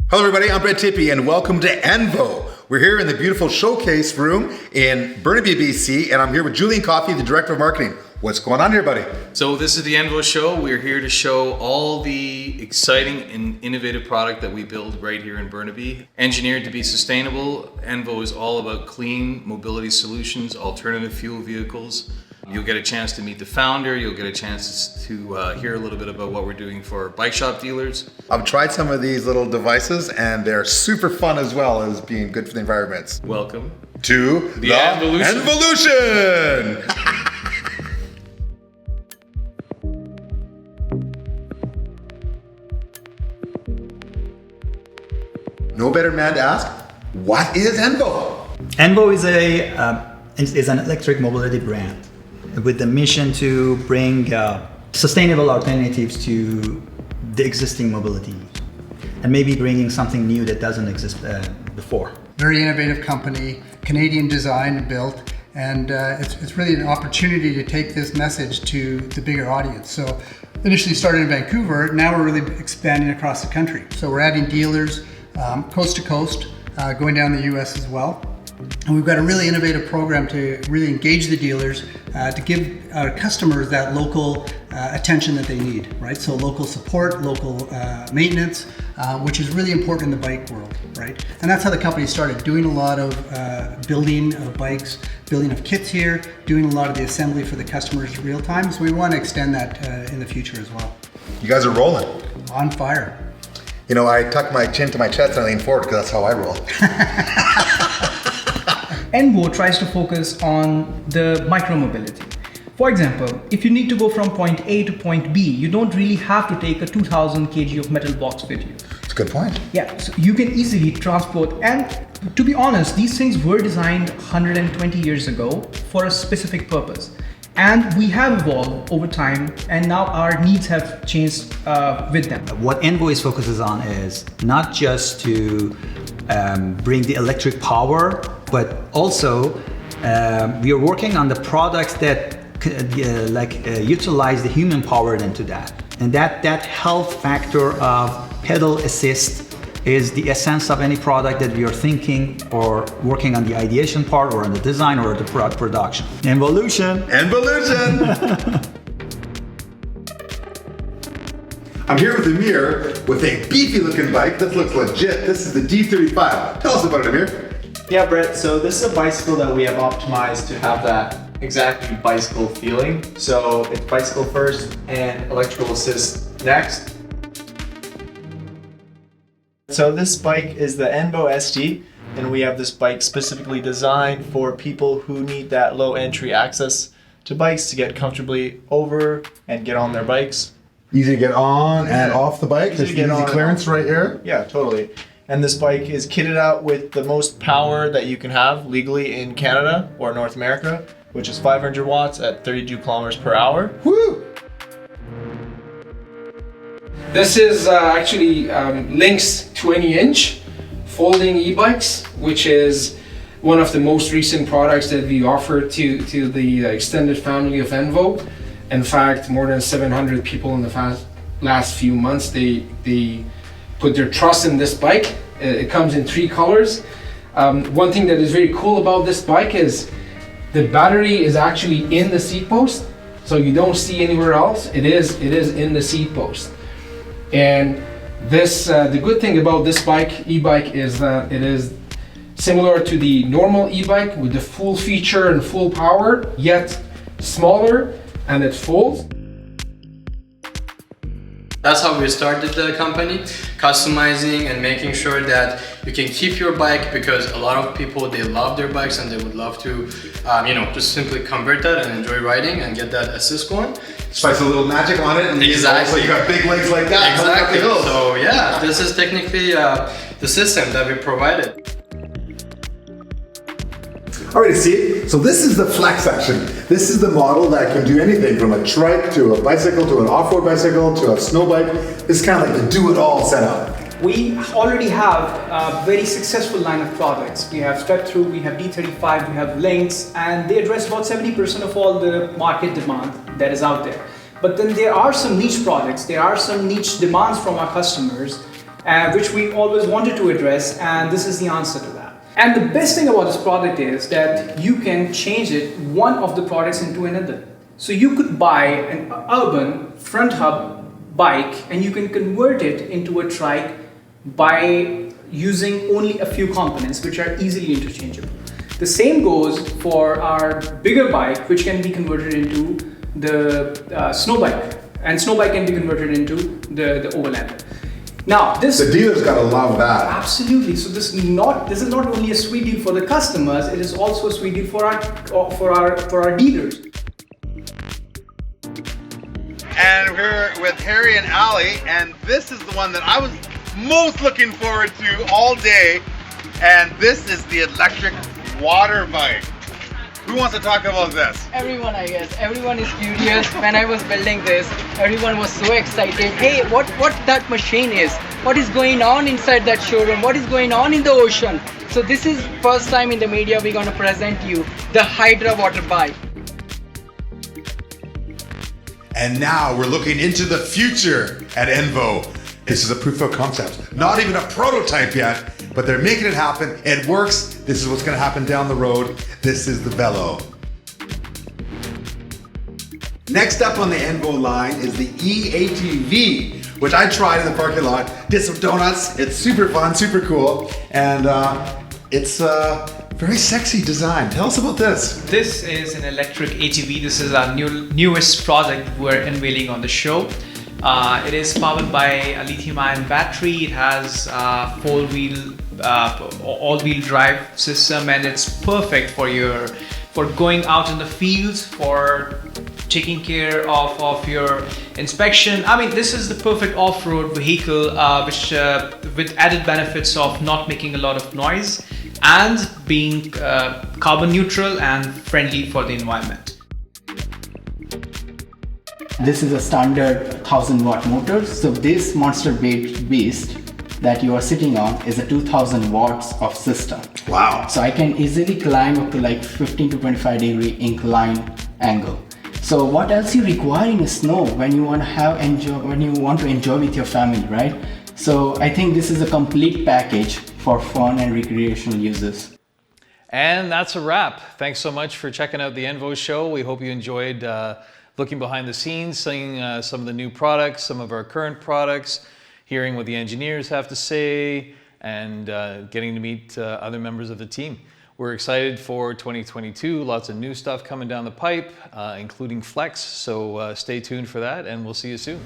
Hello everybody, I'm Brett Tippie and welcome to Envo. We're here in the beautiful showcase room in Burnaby, BC, and I'm here with Julian Coffey, the Director of Marketing. What's going on here, buddy? So this is the Envo show. We're here to show all the exciting and innovative product that we build right here in Burnaby. Engineered to be sustainable, Envo is all about clean mobility solutions, alternative fuel vehicles. You'll get a chance to meet the founder. You'll get a chance to hear a little bit about what we're doing for bike shop dealers. I've tried some of these little devices and they're super fun as well as being good for the environments. Welcome to the Envolution! No better man to ask, what is Envo? Envo is an electric mobility brand with the mission to bring sustainable alternatives to the existing mobility and maybe bringing something new that doesn't exist before. Very innovative company, Canadian designed and built, and it's really an opportunity to take this message to the bigger audience. So initially started in Vancouver, now we're really expanding across the country. So we're adding dealers coast to coast, going down the US as well. And we've got a really innovative program to really engage the dealers, to give our customers that local attention that they need, right? So local support, local maintenance, which is really important in the bike world, right? And that's how the company started, doing a lot of building of bikes, building of kits here, doing a lot of the assembly for the customers real time. So we want to extend that in the future as well. You guys are rolling. On fire. You know, I tuck my chin to my chest and I lean forward because that's how I roll. Envo tries to focus on the micromobility. For example, if you need to go from point A to point B, you don't really have to take a 2000 kg of metal box with you. That's a good point. Yeah, so you can easily transport, and to be honest, these things were designed 120 years ago for a specific purpose. And we have evolved over time, and now our needs have changed with them. What Envo focuses on is not just to bring the electric power, but also we are working on the products that utilize the human power into that. And that health factor of pedal assist is the essence of any product that we are thinking or working on the ideation part or on the design or the production. Envolution! I'm here with Amir with a beefy looking bike. This looks legit. This is the D35. Tell us about it, Amir. Yeah, Brett, so this is a bicycle that we have optimized to have that exactly bicycle feeling. So it's bicycle first and electrical assist next. So this bike is the Envo ST, and we have this bike specifically designed for people who need that low entry access to bikes to get comfortably over and get on their bikes. Easy to get on and off the bike. There's easy clearance right here. Yeah, totally. And this bike is kitted out with the most power that you can have legally in Canada or North America, which is 500 watts at 32 kilometers per hour. Woo! This is actually Lynx 20-inch folding e-bikes, which is one of the most recent products that we offer to the extended family of Envo. In fact, more than 700 people in the last few months, they put their trust in this bike. It comes in 3 colors. One thing that is very cool about this bike is the battery is actually in the seat post, so you don't see anywhere else. It is in the seat post. And this, the good thing about this e-bike is that it is similar to the normal e-bike with the full feature and full power, yet smaller, and it folds. That's how we started the company, customizing and making sure that you can keep your bike, because a lot of people, they love their bikes and they would love to, just simply convert that and enjoy riding and get that assist going. Spice a little magic on it, and exactly. You got big legs like that. Exactly. So yeah, this is technically the system that we provided. Alright, see, so this is the flex section. This is the model that can do anything from a trike to a bicycle to an off-road bicycle to a snow bike. This is kind of like the do-it-all setup. We already have a very successful line of products. We have Step Through, we have D35, we have Lynx, and they address about 70% of all the market demand that is out there. But then there are some niche products, there are some niche demands from our customers, which we always wanted to address, and this is the answer to that. And the best thing about this product is that you can change it, one of the products, into another. So you could buy an urban front hub bike and you can convert it into a trike by using only a few components which are easily interchangeable. The same goes for our bigger bike, which can be converted into the snow bike, and snow bike can be converted into the overlander. Now, The dealer's gotta love that. absolutely. So this is not only a sweet deal for the customers; it is also a sweet deal for our dealers. And we're with Harry and Ali, and this is the one that I was most looking forward to all day. And this is the electric water bike. Who wants to talk about this? Everyone, I guess. Everyone is curious. When I was building this, everyone was so excited. Hey, what that machine is? What is going on inside that showroom? What is going on in the ocean? So this is first time in the media we're going to present you the Hydra water bike. And now we're looking into the future at Envo. This is a proof of concept. Not even a prototype yet, but they're making it happen. It works. This is what's gonna happen down the road. This is the Velo. Next up on the Envo line is the eATV, which I tried in the parking lot. Did some donuts. It's super fun, super cool. And it's a very sexy design. Tell us about this. This is an electric ATV. This is our newest product we're unveiling on the show. It is powered by a lithium-ion battery. It has a all-wheel drive system, and it's perfect for going out in the fields, for taking care of your inspection. I mean, this is the perfect off-road vehicle, which with added benefits of not making a lot of noise and being carbon neutral and friendly for the environment. This is a standard 1000 watt motor. So this monster beast that you are sitting on is a 2000 watts of system. Wow. So I can easily climb up to like 15 to 25 degree incline angle. So what else you require in snow when you want to enjoy with your family, right? So I think this is a complete package for fun and recreational uses. And that's a wrap. Thanks so much for checking out the Envo show. We hope you enjoyed looking behind the scenes, seeing some of the new products, some of our current products, hearing what the engineers have to say, and getting to meet other members of the team. We're excited for 2022, lots of new stuff coming down the pipe, including Flex, so stay tuned for that, and we'll see you soon.